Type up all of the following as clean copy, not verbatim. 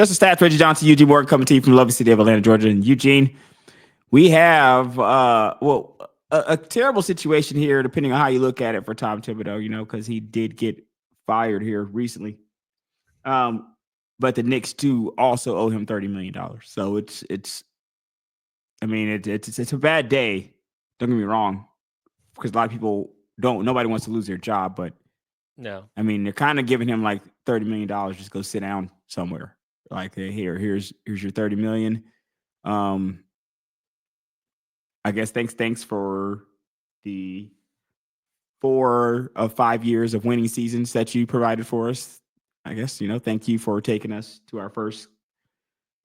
Just a Stats, Reggie Johnson, Eugene Morgan coming to you from lovely city of Atlanta, Georgia. And Eugene, we have a terrible situation here, depending on how you look at it for Tom Thibodeau, because he did get fired here recently. But the Knicks too also owe him $30 million. So it's a bad day. Don't get me wrong, because a lot of people nobody wants to lose their job, but no, I mean, they're kind of giving him like $30 million. Just go sit down somewhere. Like, here's your $30 million. I guess thanks for the 4 of 5 years of winning seasons that you provided for us. I guess, thank you for taking us to our first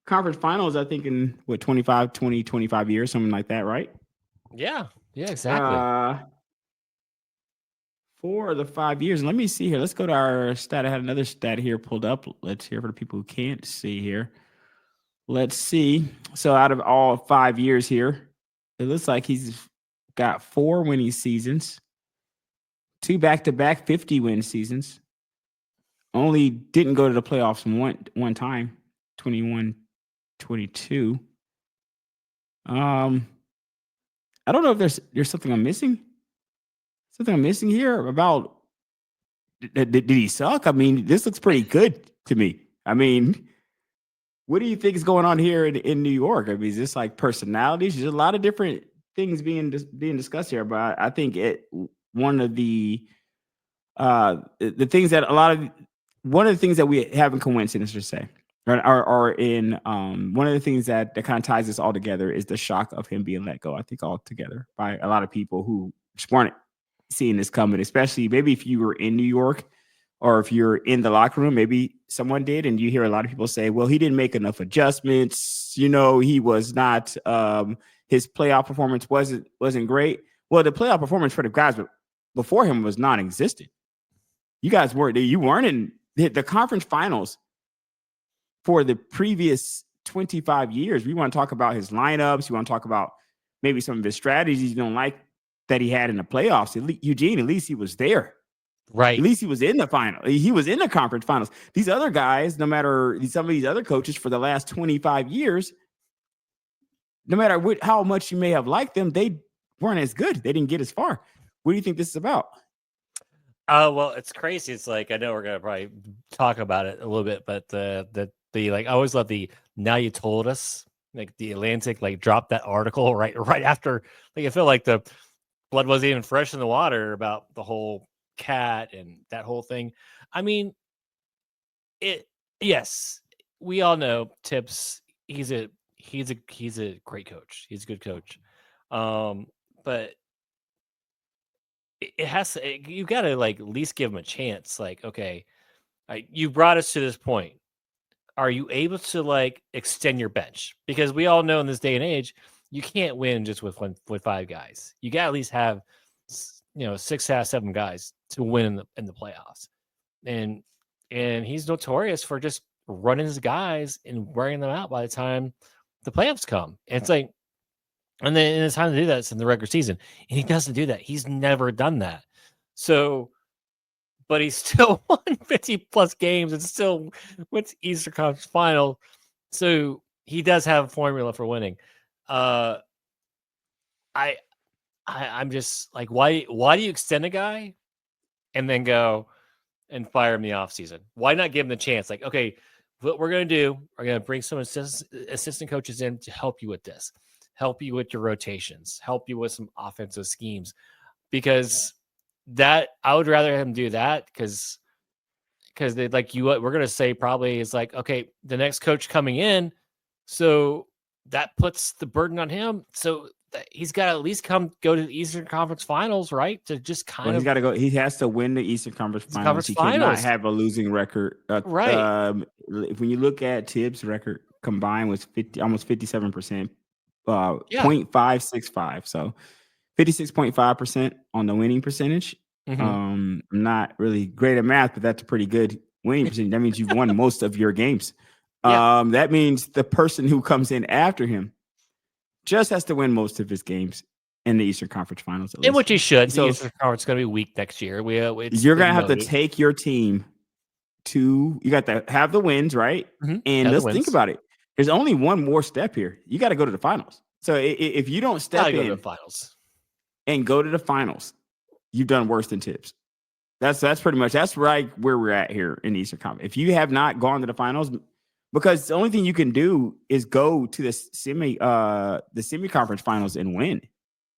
conference finals, I think in 25 years, something like that, right? Yeah, exactly. 4 of the 5 years. And let me see here. Let's go to our stat. I had another stat here pulled up. Let's hear for the people who can't see here. Let's see. So out of all 5 years here, it looks like he's got 4 winning seasons, 2 back-to-back 50-win seasons. Only didn't go to the playoffs one time, 21-22. I don't know if there's something I'm missing. Something I'm missing here about did he suck? I mean, this looks pretty good to me. I mean, what do you think is going on here in New York? I mean, is this like personalities? There's a lot of different things being discussed here, but I think one of the things that one of the things that we have in coincidence to say, are in one of the things that kind of ties this all together is the shock of him being let go. I think altogether by a lot of people who just weren't seeing this coming, especially maybe if you were in New York or if you're in the locker room, maybe someone did, and you hear a lot of people say, well, he didn't make enough adjustments. He was not, his playoff performance wasn't great. Well, the playoff performance for the guys before him was non-existent. You guys weren't in the conference finals for the previous 25 years. We want to talk about his lineups. You want to talk about maybe some of his strategies you don't like that he had in the playoffs. Eugene, at least he was there. Right. At least he was in the final. He was in the conference finals. These other guys, no matter some of these other coaches for the last 25 years, no matter how much you may have liked them, they weren't as good. They didn't get as far. What do you think this is about? Well, it's crazy. It's like, I know we're gonna probably talk about it a little bit, but the like, I always love the "now you told us." Like the Atlantic, like dropped that article right after. Like I feel like the blood wasn't even fresh in the water about the whole cat and that whole thing. I mean, yes, we all know Thibs. He's a great coach. He's a good coach. But it has to, you got to like at least give him a chance. Like, okay, you brought us to this point. Are you able to like extend your bench? Because we all know in this day and age, you can't win just with 5 guys. You got to at least have 6, 7 guys to win in the playoffs. And he's notorious for just running his guys and wearing them out by the time the playoffs come. And it's like, and then it's time to do that. It's in the regular season, and he doesn't do that. He's never done that. So, but he still won 50 plus games and still went to Eastern Conference Final. So he does have a formula for winning. I'm just like, why do you extend a guy and then go and fire him in the offseason? Why not give him the chance? Like, okay, what we're going to do, we're going to bring some assistant coaches in to help you with this, help you with your rotations, help you with some offensive schemes, because that I would rather him do that because they like you. What we're going to say probably is like, okay, the next coach coming in, so that puts the burden on him. So he's got to at least go to the Eastern Conference Finals, right? To just he's got to go. He has to win the Eastern Conference Finals. He cannot have a losing record. Right. When you look at Thibs' record combined was almost 57%, 0.565. So 56.5% on the winning percentage. Mm-hmm. I'm not really great at math, but that's a pretty good winning percentage. That means you've won most of your games. That means the person who comes in after him just has to win most of his games in the Eastern Conference Finals. In which he should. So the Eastern Conference is going to be weak next year. You're going to have to take your team to have the wins, right? And Other let's think wins. about it. There's only one more step here. You got to go to the finals. So if you don't Gotta step go to the in finals. and go to the finals, you've done worse than Thibs. That's pretty much right where we're at here in the Eastern Conference. If you have not gone to the finals, because the only thing you can do is go to the semi conference finals and win,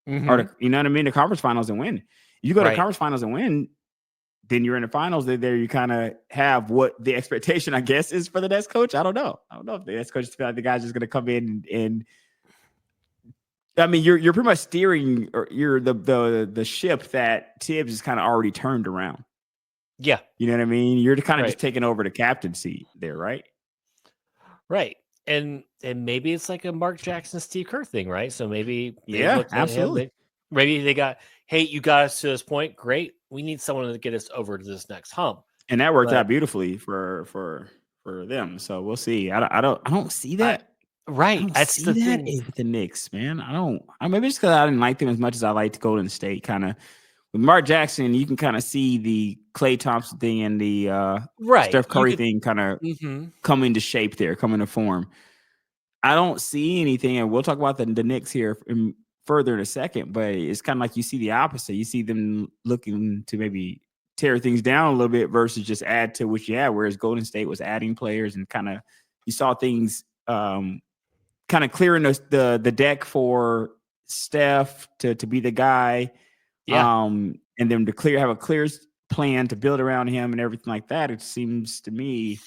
or you know what I mean, the conference finals and win. You go to the Right. conference finals and win, then you're in the finals. There you kind of have what the expectation, I guess, is for the next coach. I don't know if the next coach feel like the guy's just going to come in and. I mean, you're pretty much steering, or you're the ship that Thibs is kind of already turned around. Yeah. You know what I mean? You're kind of Right. just taking over the captaincy there, right? Right. And maybe it's like a Mark Jackson, Steve Kerr thing, right? So maybe they Yeah, looked at him. absolutely. Maybe they got, hey, you got us to this point. Great. We need someone to get us over to this next hump. And that worked But out beautifully for them. So we'll see. I don't see I, that. I right. don't That's see the that thing. with the Knicks, man. Maybe it's because I didn't like them as much as I liked Golden State. Kind of with Mark Jackson, you can kind of see the Klay Thompson thing and the Right. Steph You Curry could, thing kind of mhm. come into shape there, come into form. I don't see anything, and we'll talk about the Knicks here further in a second, but it's kind of like you see the opposite. You see them looking to maybe tear things down a little bit versus just add to what you had, whereas Golden State was adding players and kind of you saw things kind of clearing the deck for Steph to be the guy, Yeah. and then to have a clear plan to build around him and everything like that. It seems to me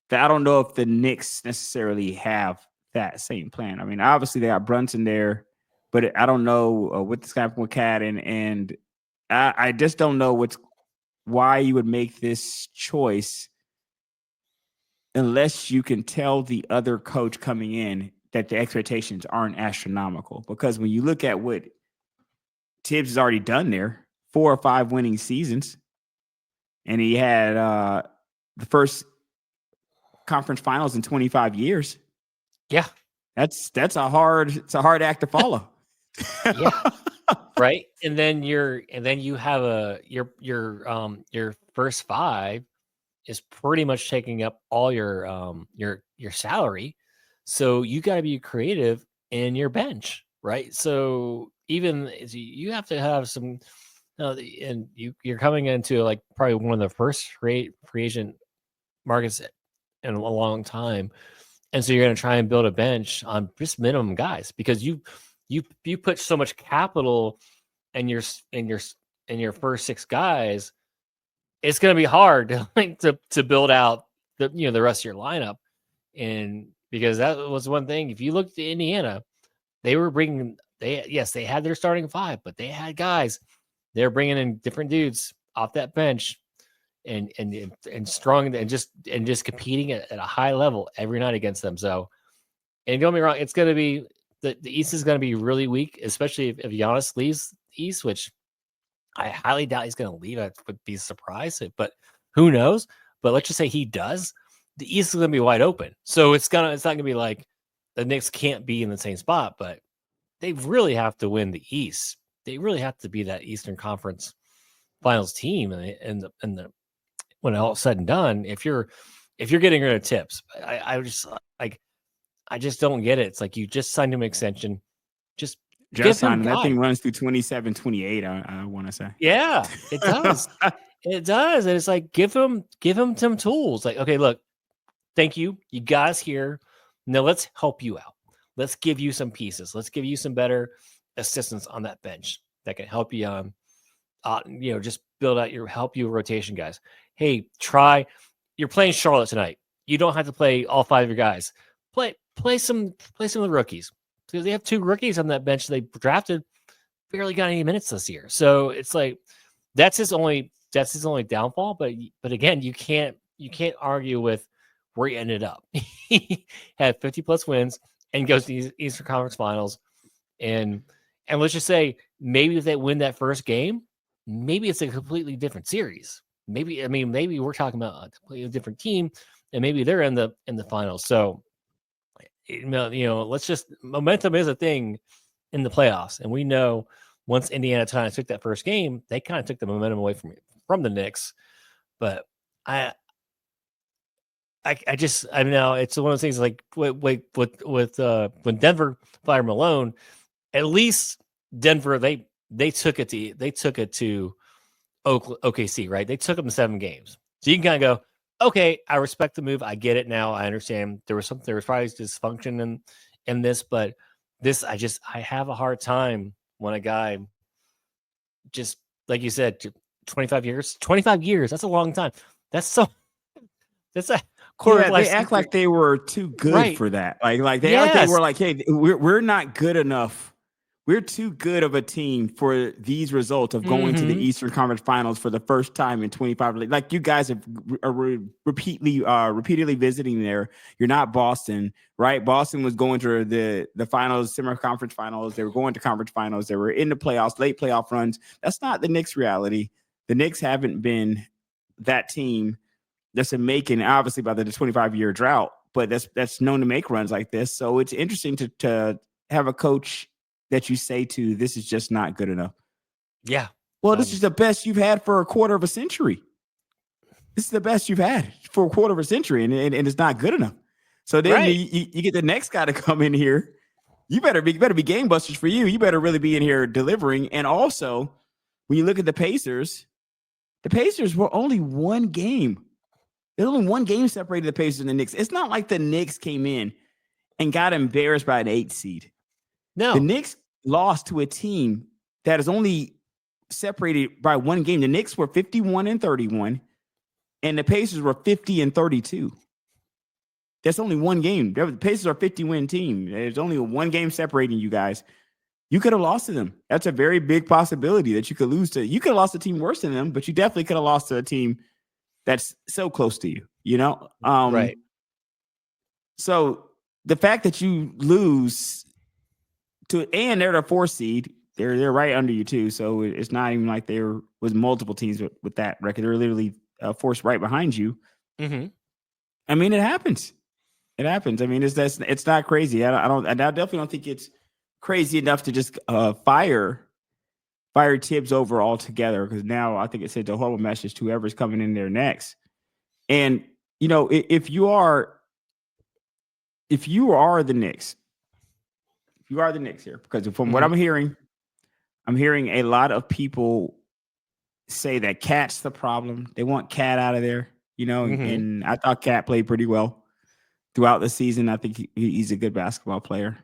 that I don't know if the Knicks necessarily have that same plan. I mean, obviously they got Brunson there, but I don't know what this guy with Cat and I just don't know why you would make this choice unless you can tell the other coach coming in that the expectations aren't astronomical. Because when you look at what Thibs has already done there, 4 or 5 winning seasons, and he had the first conference finals in 25 years. Yeah. It's a hard act to follow. Yeah. Right. And then you have your first 5 is pretty much taking up all your salary. So you got to be creative in your bench, right? So you have to have some, and you're coming into like probably one of the first free agent markets in a long time, and so you're going to try and build a bench on just minimum guys because you put so much capital in your first 6 guys. It's going to be hard to build out the rest of your lineup, and because that was one thing. If you looked at Indiana, they were bringing they had their starting 5, but they had guys. They're bringing in different dudes off that bench, and strong and just competing at a high level every night against them. So, and don't get me wrong, it's going to be the East is going to be really weak, especially if Giannis leaves the East, which I highly doubt he's going to leave. I would be surprised, but who knows? But let's just say he does. The East is going to be wide open, so it's not going to be like the Knicks can't be in the same spot, but they really have to win the East. They really have to be that Eastern Conference Finals team, and when all said and done, if you're getting rid of Tips, I just don't get it. It's like you just signed him an extension, just give Just him signing that guys. thing runs through 27, 28. I want to say. Yeah, it does. It does. And it's like give him some tools. Like, okay, look, thank you. You got us here. Now let's help you out. Let's give you some pieces. Let's give you some better assistance on that bench that can help you just build out help you rotation guys. Hey, you're playing Charlotte tonight. You don't have to play all 5 of your guys. Play some of the rookies. Because they have 2 rookies on that bench they drafted, barely got any minutes this year. So it's like that's his only downfall. But again, you can't argue with where he ended up. He had 50 plus wins and goes to the Eastern Conference Finals. And let's just say maybe if they win that first game, maybe it's a completely different series. Maybe we're talking about a completely different team, and maybe they're in the finals. So let's just momentum is a thing in the playoffs, and we know once Indiana kind of took that first game, they kind of took the momentum away from the Knicks. But I know it's one of those things like with when Denver fired Malone, at least Denver they took it to OKC, right? They took them 7 games. So you can kind of go, okay, I respect the move. I get it now. I understand there was probably dysfunction in this, but this I have a hard time when a guy just like you said, 25 years. 25 years. That's a long time. That's so that's a quarter of Yeah, life they act century. like they were too good Right. for that. Like they Yes. were like, hey, we're not good enough. We're too good of a team for these results of going to the Mm-hmm. Eastern Conference Finals for the first time in 25. Like you guys are repeatedly visiting there. You're not Boston, right? Boston was going to the finals, semi-conference finals. They were going to conference finals. They were in the playoffs, late playoff runs. That's not the Knicks' reality. The Knicks haven't been that team that's been making, obviously by the 25-year drought, but that's known to make runs like this. So it's interesting to have a coach that you say to, this is just not good enough. Yeah. Well, this is the best you've had for a quarter of a century. This is the best you've had for a quarter of a century, and it's not good enough. So then Right. you get the next guy to come in here. You better be game busters for you. You better really be in here delivering. And also, when you look at the Pacers were only one game. There's only one game separated the Pacers and the Knicks. It's not like the Knicks came in and got embarrassed by an 8 seed. The No. Knicks lost to a team that is only separated by one game. The Knicks were 51-31, and the Pacers were 50-32. That's only one game. The Pacers are a 50-win team. There's only one game separating you guys. You could have lost to them. That's a very big possibility that you could lose to. You could have lost a team worse than them, but you definitely could have lost to a team that's so close to you, you know? Right. So the fact that you lose to, and they're the 4 seed, they're right under you too. So it's not even like there was multiple teams with that record. They're literally forced right behind you. Mm-hmm. I mean, it happens. It happens. I mean, it's not crazy. I definitely don't think it's crazy enough to just fire Thibs over altogether, because now I think it sends a horrible message to whoever's coming in there next. And you know, if you are the Knicks, here, because from what I'm hearing a lot of people say that Cat's the problem. They want Cat out of there, you know, and I thought Cat played pretty well throughout the season. I think he's a good basketball player.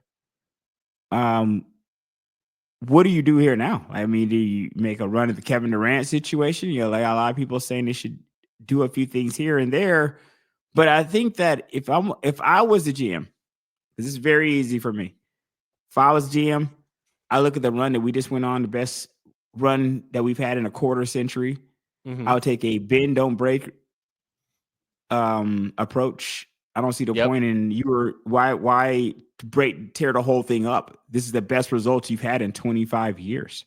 What do you do here now? I mean, do you make a run at the Kevin Durant situation? You know, like a lot of people saying they should do a few things here and there. But I think that if I was the GM, this is very easy for me. If I was GM, I look at the run that we just went on, the best run that we've had in a quarter century. I would take a bend, don't break approach. I don't see the point in why tear the whole thing up. This is the best results you've had in 25 years.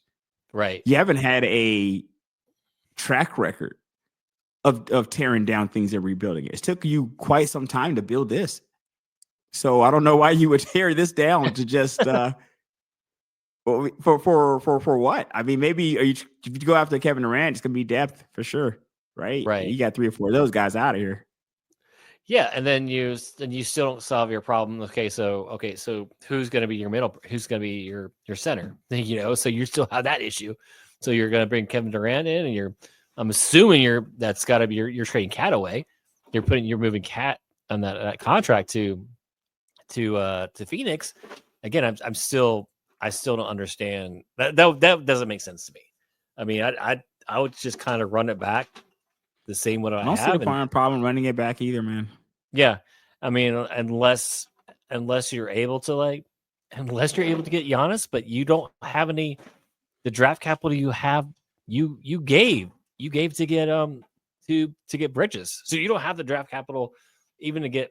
Right. You haven't had a track record of tearing down things and rebuilding it. It took you quite some time to build this. So I don't know why you would tear this down to just for what? I mean, maybe if you go after Kevin Durant, it's gonna be depth for sure, right? Right. You got 3 or 4 of those guys out of here. Yeah, and then you still don't solve your problem. Okay, so who's going to be your middle? Who's going to be your center? You know, so you still have that issue. So you're going to bring Kevin Durant in, and I'm assuming that's got to be you're trading Cat away. You're moving Cat on that contract to Phoenix. Again, I still don't understand that doesn't make sense to me. I mean, I would just kind of run it back the same way I don't see have. the problem running it back either, man. Yeah, I mean, unless you're able to get Giannis, but you don't have any. The draft capital you have, you gave to get to get Bridges, so you don't have the draft capital even to get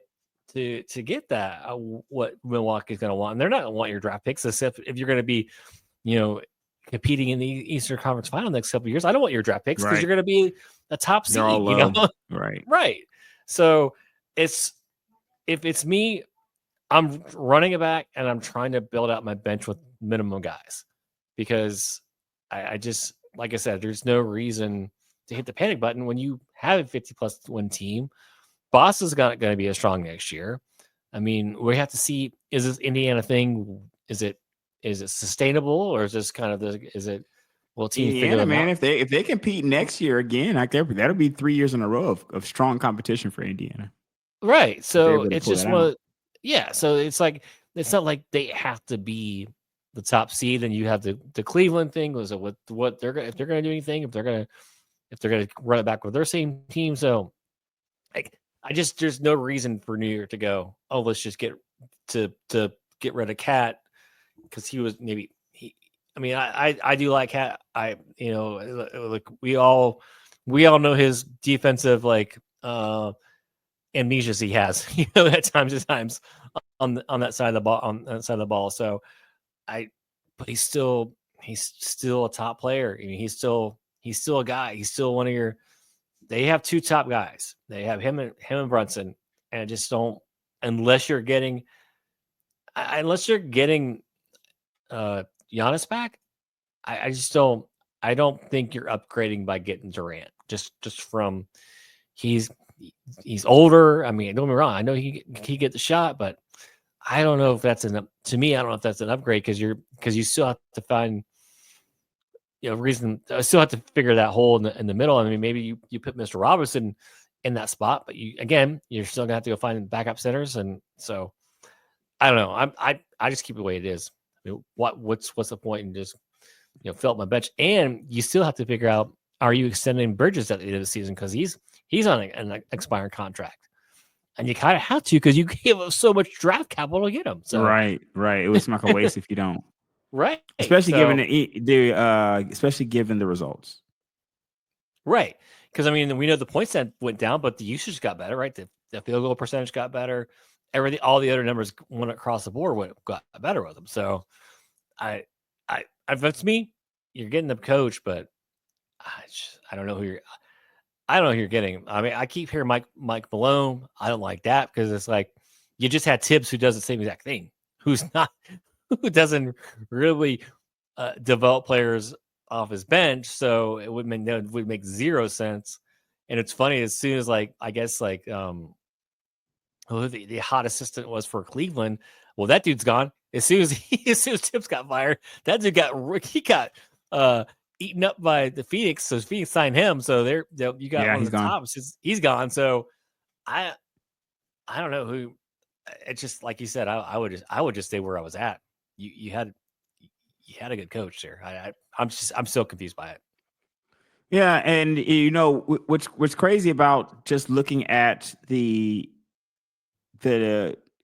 that what Milwaukee's going to want, and they're not going to want your draft picks except if you're going to be, you know, competing in the Eastern Conference Final next couple of years. I don't want your draft picks because you're going to be a top seed, you know? Right. Right. So if it's me, I'm running it back and I'm trying to build out my bench with minimum guys because I just, like I said, there's no reason to hit the panic button when you have a 50+ win team Boston's going to be as strong next year. I mean, we have to see, is this Indiana thing, is it sustainable, or is this kind of will teams figure Indiana, them man, out? if they compete next year again, like that'll be 3 years in a row of strong competition for Indiana. Right. If they're So able to it's pull that just out. yeah. So it's like, it's not like they have to be the top seed. And you have the Cleveland thing was what they're going to, if they're going to do anything, if they're going to run it back with their same team. So like, there's no reason for New York to go, oh, let's just get get rid of Cat, because he was maybe I mean, I do like Cat. Like we all know his defensive amnesias he has, at times on that side of the ball. So but he's still a top player. I mean, he's still a guy. He's still one of your. They have two top guys. They have him and Brunson, and just don't, unless you're getting Giannis back. I just don't. I don't think you're upgrading by getting Durant. Just from he's older. I mean, don't get me wrong. I know he get the shot, but I don't know if that's to me. I don't know if that's an upgrade, because you still have to find reason. I still have to figure that hole in the middle. I mean, maybe you put Mr. Robinson in that spot, but you're still gonna have to go find backup centers, and so I don't know. I just keep it the way it is. I mean, what's the point in just fill up my bench? And you still have to figure out, are you extending Bridges at the end of the season, because he's on an expiring contract, and you kind of have to, because you gave up so much draft capital to get him. So Right. It would seem like a waste if you don't, right, especially given so especially given the results. right, because I mean, we know the points that went down, but the usage got better, right? The field goal percentage got better. Everything, all the other numbers went across the board, got better with them. So if that's me, you're getting the coach, but I don't know who you're getting. I mean, I keep hearing Mike Malone. I don't like that, because it's like you just had Thibs, who does the same exact thing, who doesn't really develop players off his bench. So it would make zero sense. And it's funny, as soon as I guess who the hot assistant was for Cleveland. Well, that dude's gone. As soon as Thibs got fired, that dude got eaten up by the Phoenix. So Phoenix signed him. So you got Yeah, one he's of the gone. tops. He's gone. So I don't know who. It's just like you said. I would just stay where I was at. You had a good coach there. I'm still confused by it. Yeah, and what's crazy about just looking at the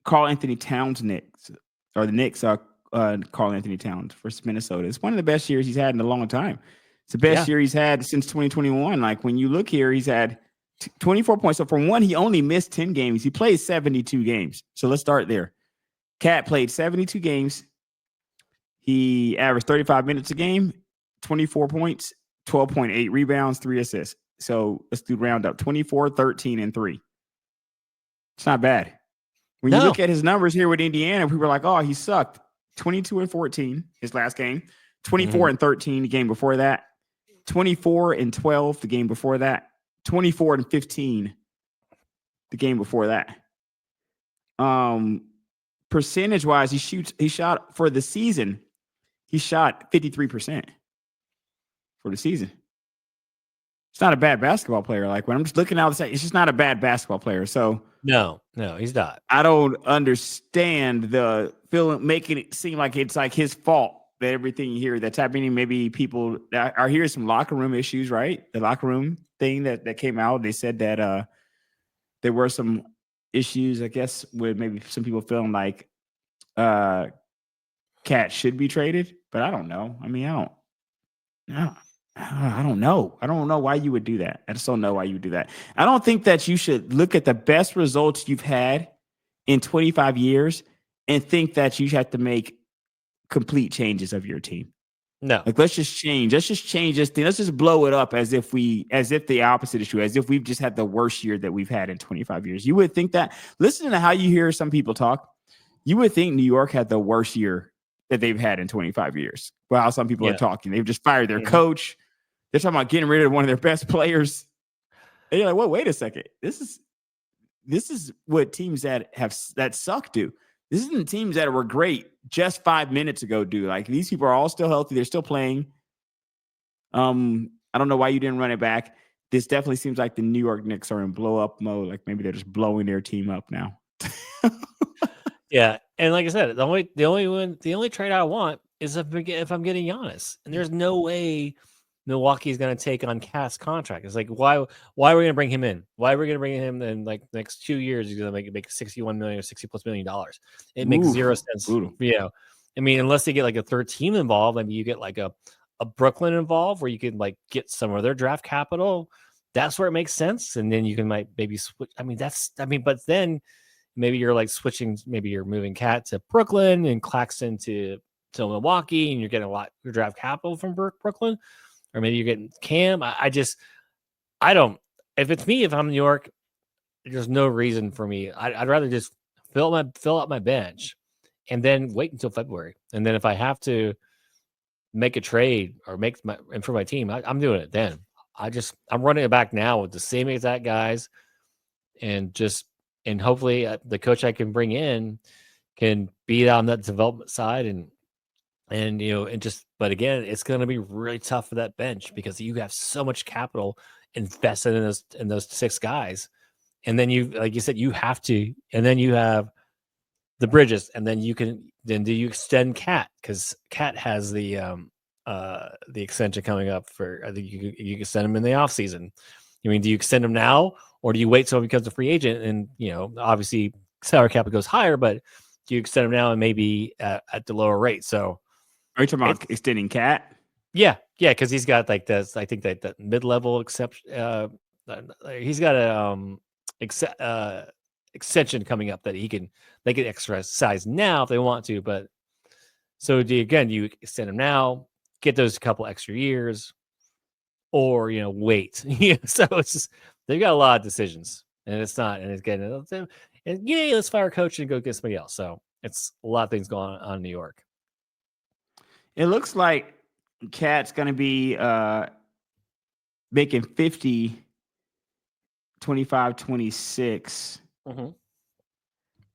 Karl Anthony Towns Knicks, or the Knicks are Karl Anthony Towns versus Minnesota. It's one of the best years he's had in a long time. It's the best year he's had since 2021. Like, when you look here, he's had 24 points. So from one, he only missed 10 games. He played 72 games. So let's start there. Cat played 72 games. He averaged 35 minutes a game, 24 points, 12.8 rebounds, 3 assists. So let's do round up: 24, 13, and 3. It's not bad. When you look at his numbers here with Indiana, we were like, oh, he sucked. 22 and 14 his last game, 24 and 13 the game before that, 24 and 12 the game before that, 24 and 15 the game before that. Percentage wise, he shot for the season. He shot 53% for the season. It's not a bad basketball player. Like, when I'm just looking out, it's just not a bad basketball player. So No, he's not. I don't understand the feeling, making it seem like it's like his fault that everything you hear that's happening. Maybe people are hearing some locker room issues, right? The locker room thing that came out. They said that there were some issues, I guess, with maybe some people feeling like Cat should be traded, but I don't know. I mean, I don't know. I don't know why you would do that. I just don't know why you would do that. I don't think that you should look at the best results you've had in 25 years and think that you have to make complete changes of your team. No. Like, let's just change this thing. Let's just blow it up as if the opposite is true, as if we've just had the worst year that we've had in 25 years. You would think that. Listen to how you hear some people talk. You would think New York had the worst year that they've had in 25 years. Well, how some people are talking. They've just fired their coach. They're talking about getting rid of one of their best players. And you're like, well, wait a second. This is this is what teams that suck do. This isn't teams that were great just 5 minutes ago do. Like, these people are all still healthy. They're still playing. I don't know why you didn't run it back. This definitely seems like the New York Knicks are in blow up mode. Like, maybe they're just blowing their team up now. Yeah, and like I said, the only trade I want is if I'm getting Giannis, and there's no way Milwaukee's going to take on Cat's contract. It's like, why are we going to bring him in? Why are we going to bring him in? Like, the next 2 years, he's going to make $61 million or $60+ million. It makes zero sense. Brutal. You know, I mean, unless they get like a third team involved, maybe you get like a Brooklyn involved, where you can like get some of their draft capital. That's where it makes sense, and then you can maybe switch. But then maybe you're like switching. Maybe you're moving Cat to Brooklyn and Claxton to Milwaukee, and you're getting a lot of draft capital from Brooklyn, or maybe you're getting Cam. I don't. If it's me, if I'm New York, there's no reason for me. I'd rather just fill out my bench, and then wait until February. And then if I have to make a trade or for my team, I'm doing it then. I'm running it back now with the same exact guys, and hopefully the coach I can bring in can be on that development side, but again, it's going to be really tough for that bench because you have so much capital invested in those 6 guys. And then like you said, you have to, and then you have the Bridges, and then do you extend Cat, because Cat has the extension coming up for, I think you can send him in the off season. I mean, do you extend him now, or do you wait till he becomes a free agent? And, obviously salary cap goes higher, but do you extend him now and maybe at the lower rate? So are you talking about extending Cat? Yeah. Because he's got like this, I think that mid-level exception. He's got a extension coming up that they can exercise now if they want to. But so do you extend him now, get those couple extra years, or wait? So it's just, they've got a lot of decisions, and it's not, and it's getting, and yay, let's fire a coach and go get somebody else. So it's a lot of things going on in New York. It looks like Cat's going to be making 50, 25, 26.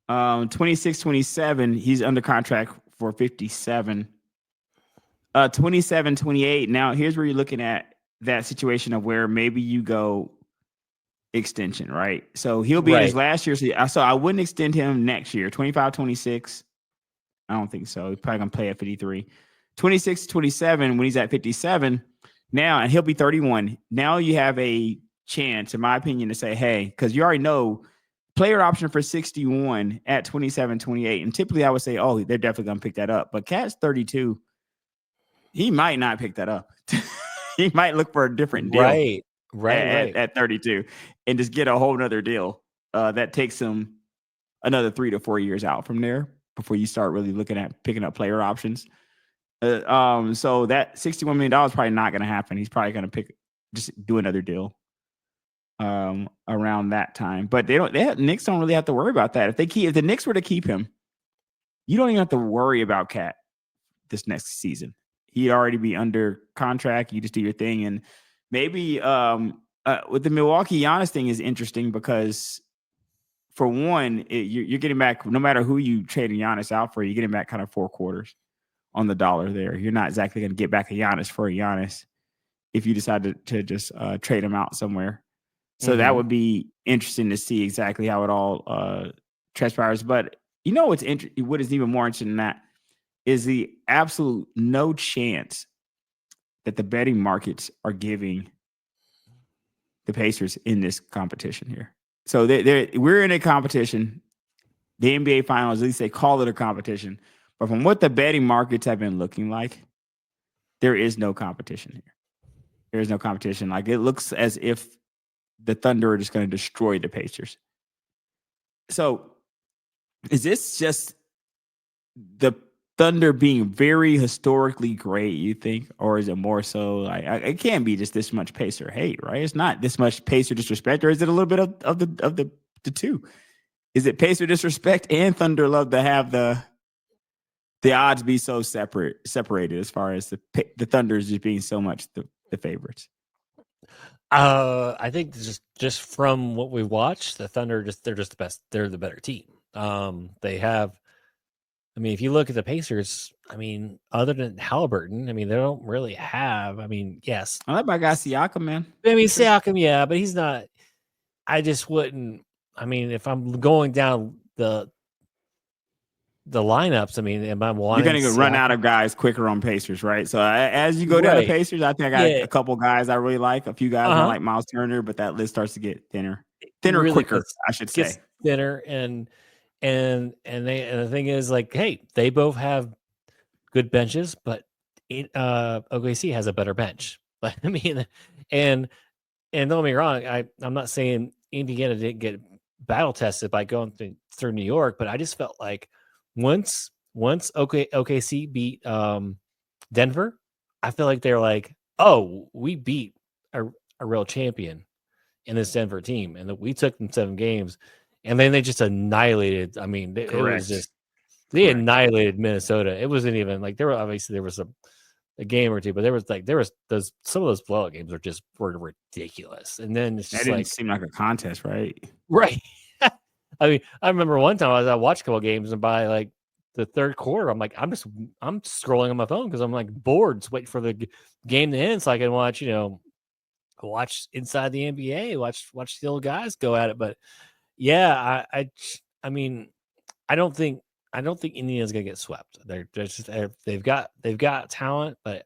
26, 27, he's under contract for 57. 27, 28. Now, here's where you're looking at that situation of where maybe you go extension, right? So he'll be in his last year. So I wouldn't extend him next year. 25, 26. I don't think so. He's probably going to play at 53. 26, 27, when he's at 57 now, and he'll be 31. Now you have a chance, in my opinion, to say, hey, because you already know player option for 61 at 27, 28. And typically I would say, oh, they're definitely going to pick that up. But Cat's 32. He might not pick that up. He might look for a different deal. Right. At 32 and just get a whole nother deal that takes him another 3 to 4 years out from there before you start really looking at picking up player options. So that $61 million is probably not going to happen. He's probably going to just do another deal around that time. But Knicks don't really have to worry about that. If the Knicks were to keep him, you don't even have to worry about Cat this next season. He'd already be under contract. You just do your thing. And maybe with the Milwaukee Giannis thing is interesting because, for one, you're getting back, no matter who you trade Giannis out for, you're getting back kind of 4 quarters on the dollar there. You're not exactly going to get back a Giannis for a Giannis if you decide to just trade him out somewhere. So that would be interesting to see exactly how it all transpires. But what is even more interesting than that is the absolute no chance that the betting markets are giving the Pacers in this competition here. So we're in a competition. The NBA Finals, at least they call it a competition. But from what the betting markets have been looking like, there is no competition here. There is no competition. Like, it looks as if the Thunder are just going to destroy the Pacers. So is this just the Thunder being very historically great, you think? Or is it more so like, it can't be just this much Pacer hate, right? It's not this much Pacer disrespect, or is it a little bit of the two? Is it Pacer disrespect and Thunder love to have the odds be so separated as far as the Thunder is just being so much the favorites? I think just from what we watched, the Thunder they're just the best. They're the better team. They have. I mean, if you look at the Pacers, I mean, other than Halliburton, I mean, they don't really have. I mean, yes, I like my guy Siakam, man. I mean, For sure. Siakam, yeah, but he's not. I just wouldn't. I mean, if I'm going down the lineups, I mean, am I You're wanting gonna run out Siakam? of guys quicker on Pacers, right? So as you go down the Right. Pacers, I think I got Yeah. a couple guys I really like. A few guys I Uh-huh. like Miles Turner, but that list starts to get thinner Really quicker, I should gets say. thinner and the thing is like, hey, they both have good benches, but OKC has a better bench. But I mean, and don't get me wrong, I'm not saying Indiana didn't get battle tested by going through New York, but I just felt like once OKC beat Denver, I feel like they're like, oh, we beat a real champion in this Denver team, and that we took them 7 games, and then they just annihilated. I mean, it was Correct. just they Correct. annihilated Minnesota. It wasn't even like there was a game or two, but there was those some of those blowout games were ridiculous. And then it's That just didn't like seem like a contest, right? right. I mean, I remember one time I watched a couple of games, and by like the third quarter, I'm like, I'm scrolling on my phone because I'm like bored, just waiting for the game to end so I can watch, watch inside the NBA, watch the old guys go at it. But yeah, I mean, I don't think Indiana's gonna get swept. They've got talent, but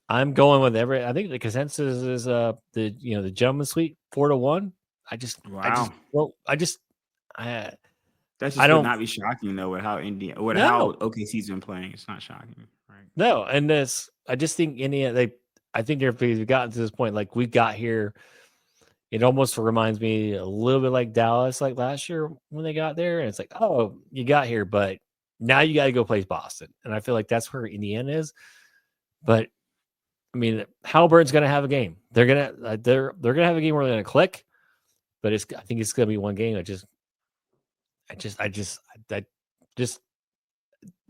I'm going with I think the consensus is the gentleman's suite 4-1. I just Wow. well I That I just would don't not be shocking though with how know. OKC's been playing. It's not shocking, right? No, and this I just think Indiana I think they've gotten to this point like we got here. It almost reminds me a little bit like Dallas, like last year when they got there. And it's like, oh, you got here, but now you got to go play Boston. And I feel like that's where Indiana is. But I mean, Halliburton's going to have a game. They're going to have a game where they're going to click. But I think it's going to be one game. I just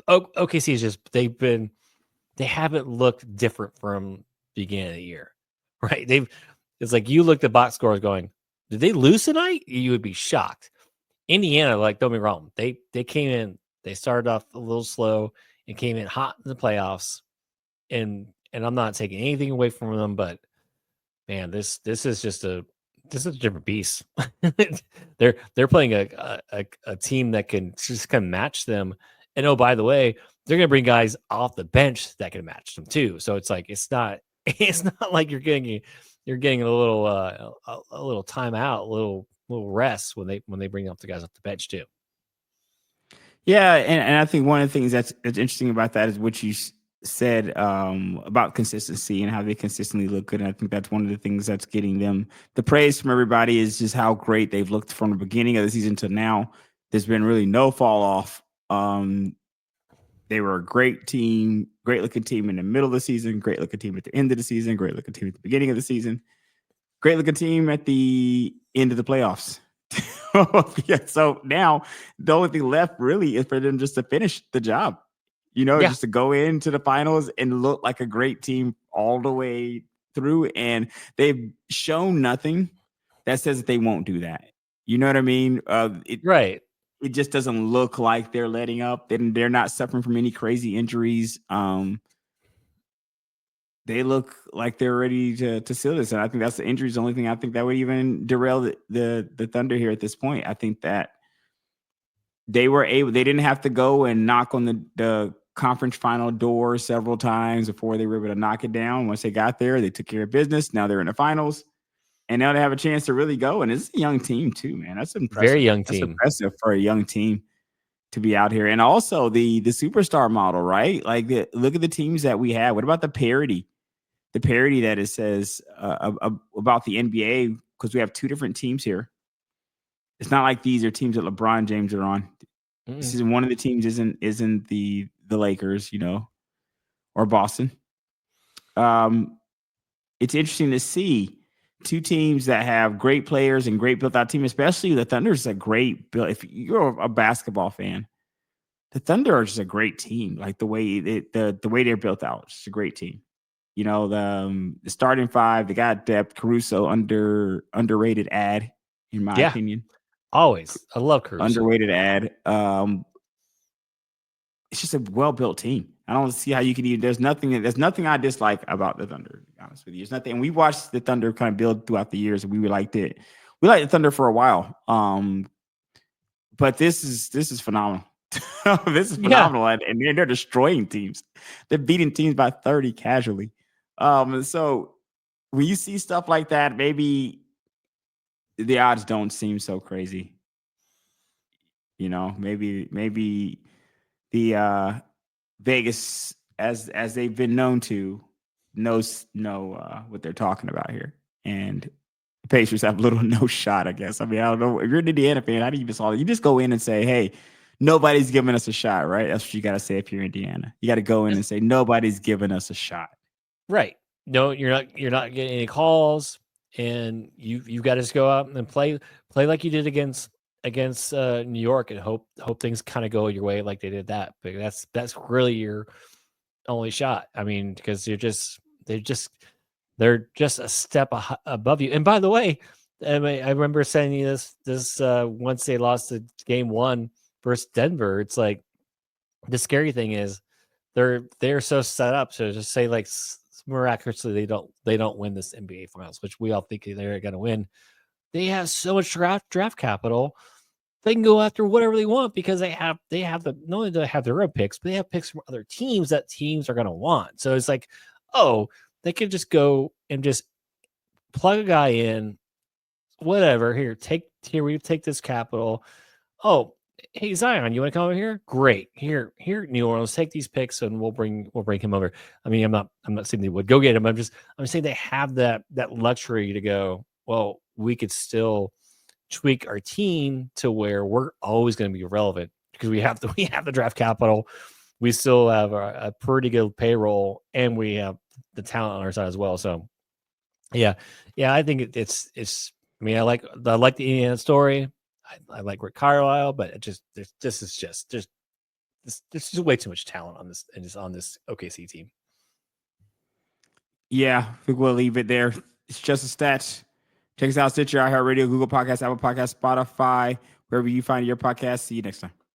OKC is just they haven't looked different from beginning of the year, right? It's like you looked at box scores going, did they lose tonight? You would be shocked. Indiana, like, don't be wrong, they came in, they started off a little slow and came in hot in the playoffs, and I'm not taking anything away from them, but man, this is just a different beast. They're playing a team that can just kind of match them, and oh, by the way, they're gonna bring guys off the bench that can match them too. So it's like it's not it's not like you're getting a little timeout, a little rest when they bring up the guys off the bench too. Yeah, and I think one of the things that's interesting about that is what you said about consistency and how they consistently look good. And I think that's one of the things that's getting them the praise from everybody is just how great they've looked from the beginning of the season to now. There's been really no fall off. They were a great team, great looking team in the middle of the season, great looking team at the end of the season, great looking team at the beginning of the season, great looking team at the end of the playoffs. Yeah, so now the only thing left really is for them just to finish the job, Yeah, just to go into the finals and look like a great team all the way through. And they've shown nothing that says that they won't do that. You know what I mean? right. It just doesn't look like they're letting up. They're not suffering from any crazy injuries. They look like they're ready to seal this. And I think that's the injuries. The only thing I think that would even derail the Thunder here at this point. I think that they didn't have to go and knock on the conference final door several times before they were able to knock it down. Once they got there, they took care of business. Now they're in the finals. And now they have a chance to really go. And it's a young team too, man. That's Very impressive. young That's team. impressive for a young team to be out here. And also the superstar model, right? Like look at the teams that we have. What about the parity? The parity that it says about the NBA, because we have two different teams here. It's not like these are teams that LeBron James are on. This Mm-mm. is one of the teams isn't the Lakers, or Boston. It's interesting to see two teams that have great players and great built out team, especially the Thunder is a great build. If you're a basketball fan, the Thunder are just a great team. Like the way the way they're built out, it's a great team. the starting five, they got depth. Caruso underrated ad, in my Yeah, opinion. always. I love Caruso. Underrated ad. It's just a well-built team. I don't see how you can even. There's nothing I dislike about the Thunder, to be honest with you. There's nothing. And we watched the Thunder kind of build throughout the years, and we liked it. We liked the Thunder for a while. But this is phenomenal. This is Yeah. phenomenal, and they're destroying teams. They're beating teams by 30 casually. So when you see stuff like that, maybe the odds don't seem so crazy. Maybe the Vegas, as they've been known to, know what they're talking about here, and the Pacers have little to no shot, I guess. I mean, I don't know if you're an Indiana fan. How do you even solve it? You just go in and say, "Hey, nobody's giving us a shot," right? That's what you got to say if you're Indiana. You got to go in and say, "Nobody's giving us a shot." Right. No, you're not getting any calls, and you got to just go out and play like you did against New York, and hope things kind of go your way like they did that. But that's really your only shot. I mean, because they're just a step above you. And by the way, I remember saying you this once they lost the game 1 versus Denver. It's like the scary thing is they're so set up to just say like miraculously they don't win this NBA Finals, which we all think they're going to win. They have so much draft capital. They can go after whatever they want because they have the not only do they have their own picks, but they have picks from other teams that teams are going to want. So it's like, oh, they could just go and just plug a guy in, whatever. Here we take this capital. Oh, hey Zion, you want to come over here? Great. Here, New Orleans, take these picks and we'll bring him over. I mean, I'm not saying they would go get him. I'm saying they have that luxury to go, well, we could still tweak our team to where we're always going to be relevant because we have the draft capital. We still have a pretty good payroll, and we have the talent on our side as well. So, yeah, I think it's. I mean, I like the Indiana story. I like Rick Carlisle, but there's just way too much talent on this and just on this OKC team. Yeah, I think we'll leave it there. It's just a stat. Check us out, Stitcher, iHeartRadio, Google Podcasts, Apple Podcasts, Spotify, wherever you find your podcast. See you next time.